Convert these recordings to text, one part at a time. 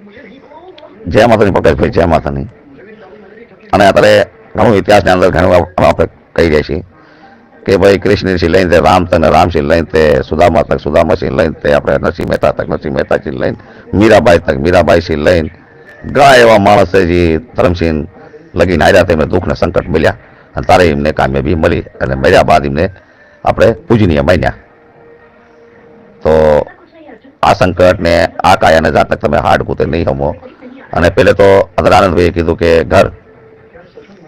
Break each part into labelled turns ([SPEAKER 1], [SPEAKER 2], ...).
[SPEAKER 1] જય માતાની પટેલભાઈ, જય માતાની. અને અત્યારે ઘણું ઇતિહાસની અંદર ઘણું આપણે કહી રહ્યા છીએ કે ભાઈ કૃષ્ણથી લઈને રામ તક રામસિંહ લઈને તે સુદામા તક સુદામાસિંહ લઈને તે આપણે નરસિંહ મહેતા તક નરસિંહ મહેતાજી લઈને મીરાબાઈ તક મીરાબાઈસિંહ લઈને ઘણા એવા માણસે જે ધરમસિંહ લગીને આવ્યા તેમને દુઃખ ને સંકટ મળ્યા અને તારે એમને કામયાબી મળી અને મળ્યા બાદ એમને આપણે પૂજનીય માન્યા. તો આ સંકટ ને આ કાયાને જાતક તમે હાડ કૂતે નહીં હમો. અને પેલે તો અંદર આનંદભાઈએ કીધું કે ઘર,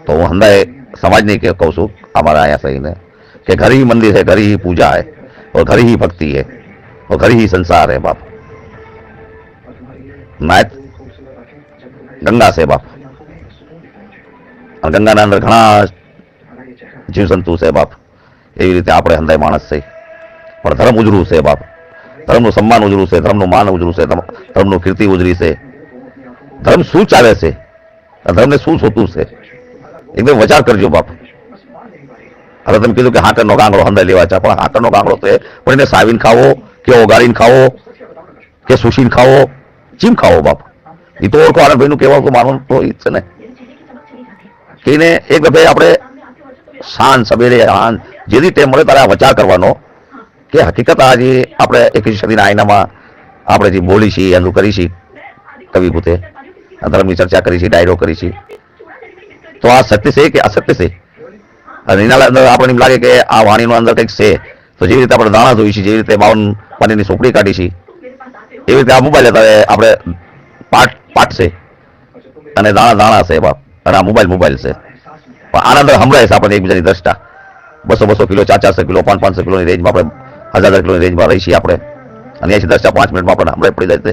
[SPEAKER 1] તો હું હંદાય સમાજની કે કહું છું हमारा यहाँ सही ने कि घर ही मंदिर है, घर ही पूजा है और घर ही भक्ति है और घर ही संसार है बाप. नायत गंगा से बाप, और गंगा अंदर घना जीव जंतु છે બાપ. એવી રીતે આપણે હંદાય માણસ છે પણ ધર્મ ઉજળું છે બાપ. ધર્મનું સન્માન ઉજળું છે, ધર્મનું માન ઉજળું છે, ધર્મનું કીર્તિ ઉજળી છે. ધર્મ શું ચાલે છે, ધર્મને શું સોતું છે, એકદમ વિચાર કરજો બાપ. હવે તમે કીધું કે હાકરનો ગાંગડો હંદાય લેવા છે, પણ હાકરનો ગાંગડો તો પણ એને સાવીને ખાવો કે ઓગાળીને ખાવો કે સુશીને ખાવો, ચીમ ખાવો બાપ. એ તો ઓળખો આનંદભાઈનું કહેવાનું તો માનવું તો એ જ છે ને કે એને એક દફે આપણે સાંજ સવેરે જેથી ટાઈમ મળે ત્યારે આ વિચાર કરવાનો કે હકીકત આજે આપણે 21મી સદીના આયનામાં આપણે જે બોલી છીએ એનું કરી છીએ કવિ ભૂતે ધર્મની ચર્ચા કરી છે, ડાયરો કરી છે, તો આ સત્ય છે કે અસત્ય છે? અને એના અંદર આપણને એમ લાગે કે આ વાણીનો અંદર કંઈક છે. તો જેવી રીતે આપણે દાણા જોઈ છીએ, જેવી રીતે 52 પાણીની સોપડી કાઢી છે, એવી રીતે આ મોબાઈલ અત્યારે આપણે પાઠ છે અને દાણા છે બાપ, અને આ મોબાઈલ છે. પણ આના અંદર સંભળાય છે આપણને એકબીજાની દ્રષ્ટા. 200 કિલો 400 કિલો 500 કિલોની રેન્જમાં આપણે 1000 કિલોની રેન્જમાં રહી છીએ આપણે, અને એથી દ્રષ્ટા 5 મિનિટમાં આપણને સંભળાઈ પડી જાય છે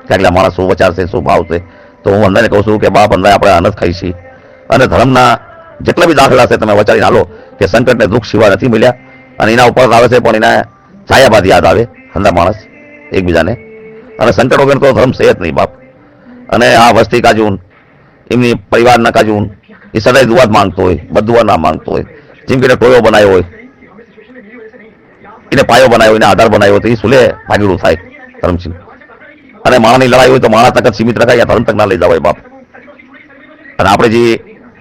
[SPEAKER 1] કે આગલા માણસ શું વિચાર છે, શું ભાવ છે. તો હું અંદાને કહું છું કે બાપ અંદાય આપણે અનંત ખાઈ છીએ અને ધર્મના જેટલા બી દાખલા છે તમે વિચારીને હાલો કે સંકટને દુઃખ સિવાય નથી મળ્યા. અને એના ઉપર આવે છે પણ એના છાયા બાદ યાદ આવે હંદા માણસ એકબીજાને. અને સંકટ વગર તો ધર્મ છે જ નહીં બાપ. અને આ વસ્તી કાજુન એમની પરિવારના કાજુન એ સદાય દુઆ માંગતો હોય, બદુઆ ના માંગતો હોય. જેમ કે ટોયો બનાવ્યો હોય, એને પાયો બનાવ્યો, એને આધાર બનાવ્યો તો એ સુલે ભાગીડું થાય ધર્મસિંહ. અને માણસની લડાઈ હોય તો માણસ તક સીમિત રખાય, ધર્મ તક ના લઈ જવાય બાપ. અને આપણે જે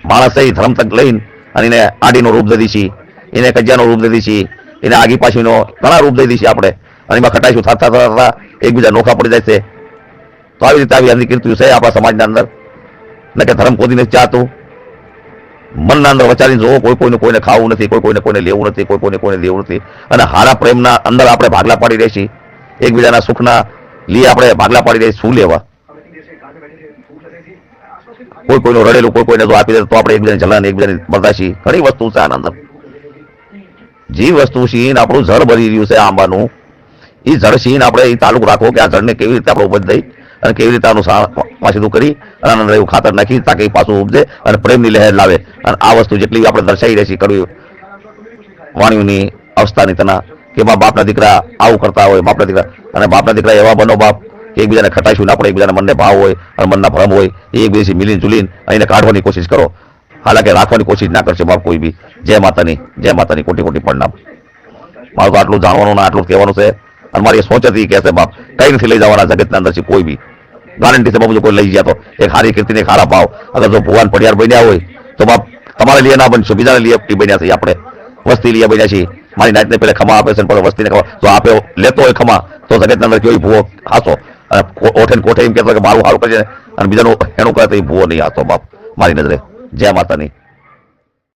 [SPEAKER 1] માણસ છે એ ધર્મ તક લઈને અને એને આડીનું રૂપ દઈ દીધી, એને કજિયાનું રૂપ દઈ દીધી, એને આગી પાછીનો ઘણા રૂપ દઈ દીધી આપણે. અને એમાં ખટાઈશું થતા એકબીજા નોખા પડી જાય છે. તો આવી રીતે આવી કીર્તિઓ છે આપણા સમાજના અંદર. ને કે ધર્મ કોઈને ચાહતું મનના અંદર વિચારીને જોવો, કોઈને ખાવું નથી, કોઈને લેવું નથી, કોઈને લેવું નથી. અને હારા પ્રેમના અંદર આપણે ભાગલા પાડી રહી છીએ, એકબીજાના સુખના લીએ આપણે ભાગલા પાડી રહી. શું લેવા? કોઈનું રડેલું કોઈને જો આપી દે તો આપણે એકબીજાને જલન, એકબીજાની બરદાશી, ઘણી વસ્તુ છે આના અંદર. જે વસ્તુ છે આપણું જળ ભરી રહ્યું છે આંબાનું, એ જળ છીન આપણે એ તાલુક રાખવો કે આ જળને કેવી રીતે આપણે ઉપજ દઈ અને કેવી રીતે આનું પાછું કરી અને આનંદ એવું ખાતર નાખી તાકે પાછું ઉપજે અને પ્રેમની લહેર લાવે. અને આ વસ્તુ જેટલી આપણે દર્શાવી રહી છીએ કડવી વાણીઓની અવસ્થાની તના કે બાપના દીકરા આવું કરતા હોય, બાપના દીકરા અને બાપના દીકરા એવા બનો બાપ કે એકબીજાને ખટાઈશું આપણે, એકબીજાના મનને ભાવ હોય અને મનના ભ્રમ હોય એ એકબીજાથી મિલીને જુલીને એને કાઢવાની કોશિશ કરો. હાલાકે રાખવાની કોશિશ ના કરશે બાપ કોઈ બી. જય માતાની, જય માતાની, કોટી કોટી પ્રણામ. મારું તો આટલું જાણવાનું ને આટલું કહેવાનું છે. અને મારી સોચ હતી કે છે બાપ કઈ નથી લઈ જવાના જગતના અંદર છે કોઈ બી ગારંટી છે બાપુ. કોઈ લઈ ગયા તો એક સારી કીર્તિ ને ખારા ભાવ. અગર જો ભગવાન પડિયાર બન્યા હોય તો બાપ તમારે લીએ ના બનશો, બીજાને લીએ બન્યા છે. આપણે વસ્તી લીએ બન્યા છીએ. મારી નાતને પેલા ખમા આપે છે પણ વસ્તીને ખમા જો આપે લેતો હોય ખમા તો જગતના અંદર કેવી ભૂવો હાસો અને ઓઠે ને કોઠે એમ કહેતો કે મારું સારું કરે અને બીજાનું એનું કરે તો એ ભૂવો નહીં હાસો બાપ મારી નજરે. જય માતાની.